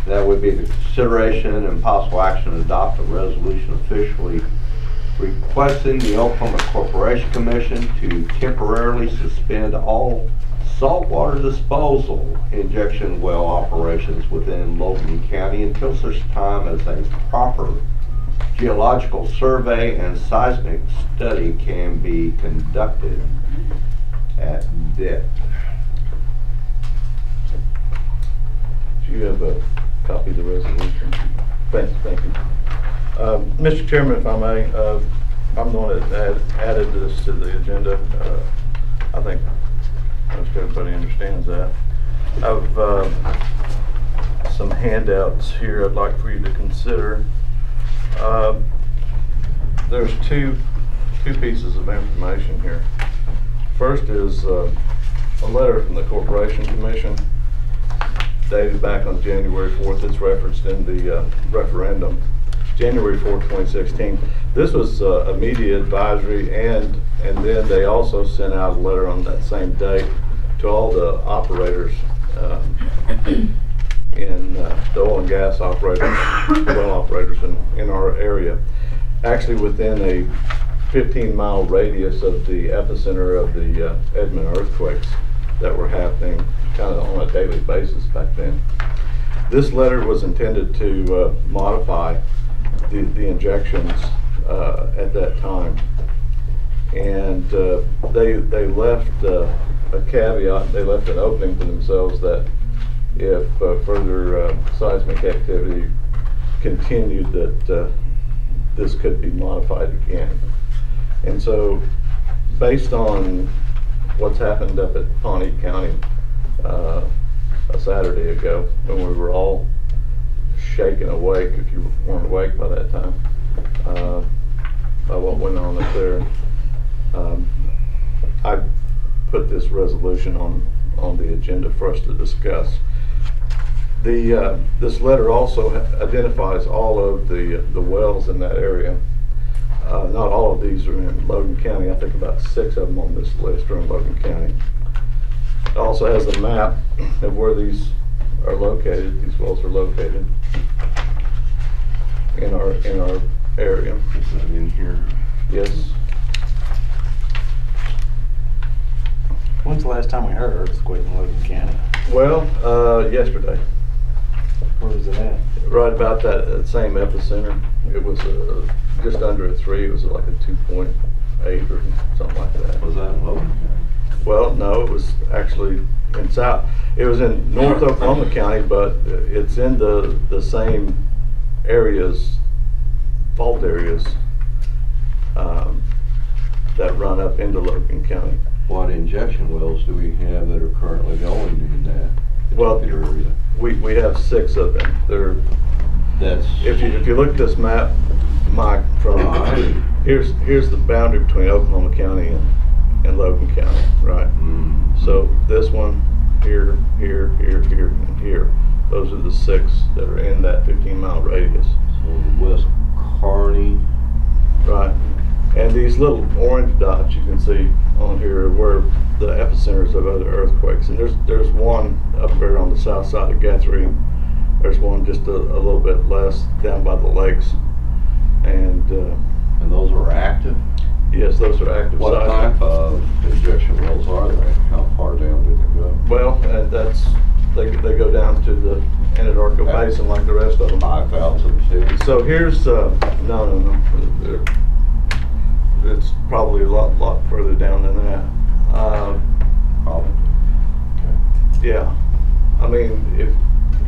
That would be the consideration and possible action to adopt a resolution officially requesting the Oklahoma Corporation Commission to temporarily suspend all saltwater disposal injection well operations within Logan County until such time as a proper geological survey and seismic study can be conducted at depth. Do you have a copy of the resolution? Thank you. Mr. Chairman, if I may, I'm the one that added this to the agenda. I think most everybody understands that. I've some handouts here I'd like for you to consider. There's two pieces of information here. First is a letter from the Corporation Commission dated back on January 4th. It's referenced in the referendum, January 4th, 2016. This was a media advisory, and then they also sent out a letter on that same date to all the operators in the oil and gas operators, well operators in our area, actually within a 15-mile radius of the epicenter of the Edmond earthquakes that were happening kind of on a daily basis back then. This letter was intended to modify the injections at that time, and they left a caveat. They left an opening for themselves that if further seismic activity continued, that this could be modified again. And so, based on what's happened up at Pawnee County a Saturday ago, when we were all shaken awake, if you weren't awake by that time, by what went on up there, I put this resolution on the agenda for us to discuss. This letter also identifies all of the wells in that area. Not all of these are in Logan County. I think about 6 of them on this list are in Logan County. It also has a map of where these are located. These wells are located in our area. Is that in here? Yes. When's the last time we heard an earthquake in Logan County? Well, yesterday. Where was it at? Right about that same epicenter. It was just under a 3. It was like a 2.8 or something like that. Was that in Logan County? Well, no, it was actually in south. It was in North Oklahoma County, but it's in the same areas, fault areas that run up into Logan County. What injection wells do we have that are currently going in that particular area? We have 6 of them. That's If you look at this map, Mike, from here's the boundary between Oklahoma County and Logan County, right? So this one, here, and here. Those are the 6 that are in that 15-mile radius. So West Kearney. Right. And these little orange dots you can see on here were the epicenters of other earthquakes. And there's one up there on the south side of Guthrie. There's one just a little bit less down by the lakes. And those are active? yes, those are active What seismic. type of injection wells are they? How far down do they go? Well, and they go down to the Anadarko Basin like the rest of them. 5,000 feet. So here's no. It's probably a lot further down than that. Probably. Yeah, I mean, if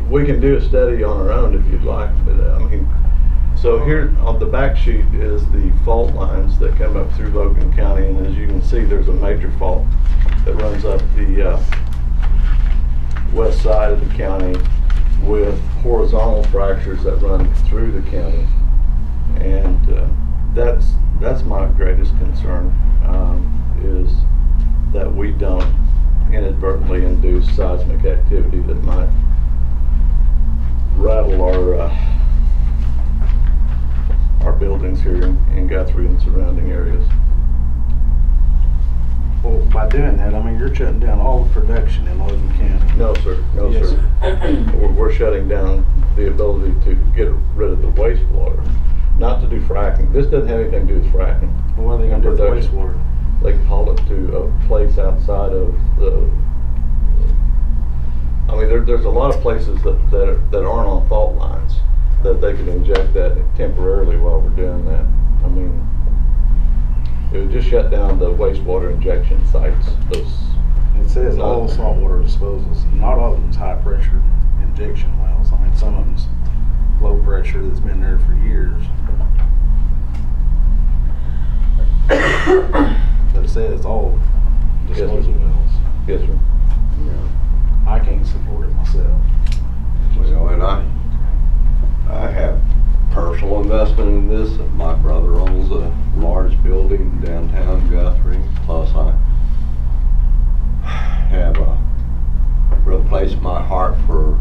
we can do a study on our own if you'd like, but I mean, so here on the back sheet is the fault lines that come up through Logan County, and as you can see, there's a major fault that runs up the west side of the county with horizontal fractures that run through the county, and that's my greatest concern, is that we don't inadvertently induce seismic activity that might rattle our buildings here in Guthrie and surrounding areas. Well, by doing that, I mean, you're shutting down all the production in Logan County. No, sir. No, Yes. sir. we're shutting down the ability to get rid of the wastewater, not to do fracking. This doesn't have anything to do with fracking. Well, what are they gonna do with the Production. wastewater? They can haul it to a place outside of the, I mean, there's a lot of places that aren't on fault lines, that they could inject that temporarily while we're doing that. I mean, it would just shut down the wastewater injection sites, those. It says all saltwater disposals, not all of them's high pressure injection wells. I mean, some of them's low pressure that's been there for years. But it says all disposal wells. Yes, sir. Yeah. I can't support it myself. Well, and I have personal investment in this. My brother owns a large building downtown Guthrie. Plus, I have a real place in my heart for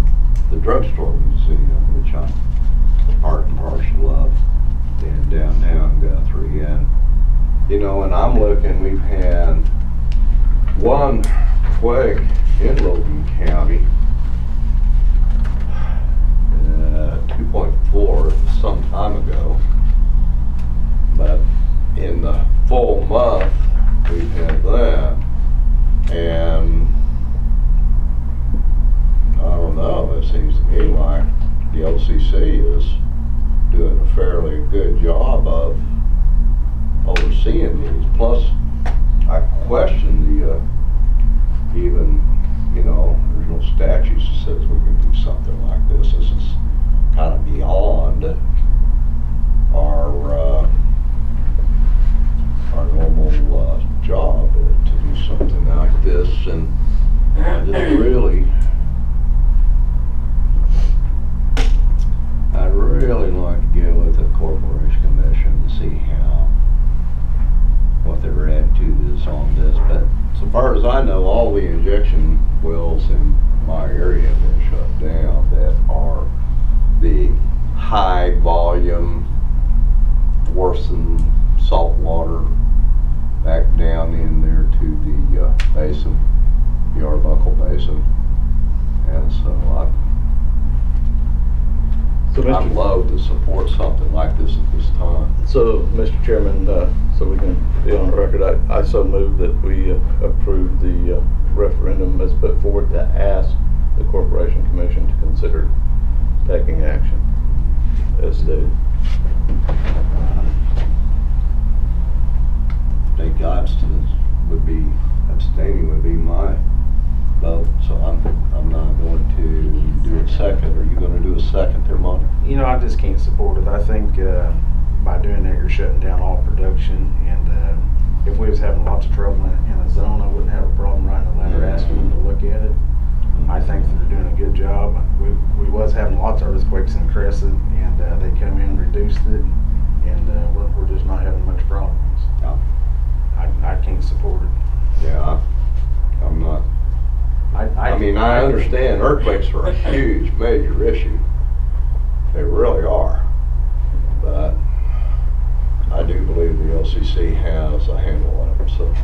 the drugstore museum, which I'm part and parcel of in downtown Guthrie. And you know, and I'm looking, we've had one quake in Logan County, 2.4 some time ago, but in the full month we've had that, and I don't know, it seems to me like the OCC is doing a fairly good job of overseeing these. Plus, I question the, even, you know, there's no statutes that says we can do something like this. This is kind of beyond our normal job to do something like this, and I just really, I'd really like to get with the Corporation Commission to see what their attitude is on this. But so far as I know, all the injection wells in my area have been shut down that are the high volume, worse than salt water, back down in there to the basin, the Arbuckle Basin. And so I'd love to support something like this at this time. So, Mr. Chairman, so we can be on the record, I so move that we approve the referendum as put forward to ask the Corporation Commission to consider taking action as stated. I think abstaining would be my vote, so I'm not going to do a second. Are you going to do a second there, Monty? You know, I just can't support it. I think by doing that, you're shutting down all production. And if we was having lots of trouble in a zone, I wouldn't have a problem writing a letter asking them to look at it. I think they're doing a good job. We was having lots of earthquakes in Crescent, and they come in, reduced it, and we're just not having much problems. Yeah. I can't support it. Yeah, I'm not. I mean, I understand earthquakes are a huge, major issue. They really are. But I do believe the LCC has a handle on it, so.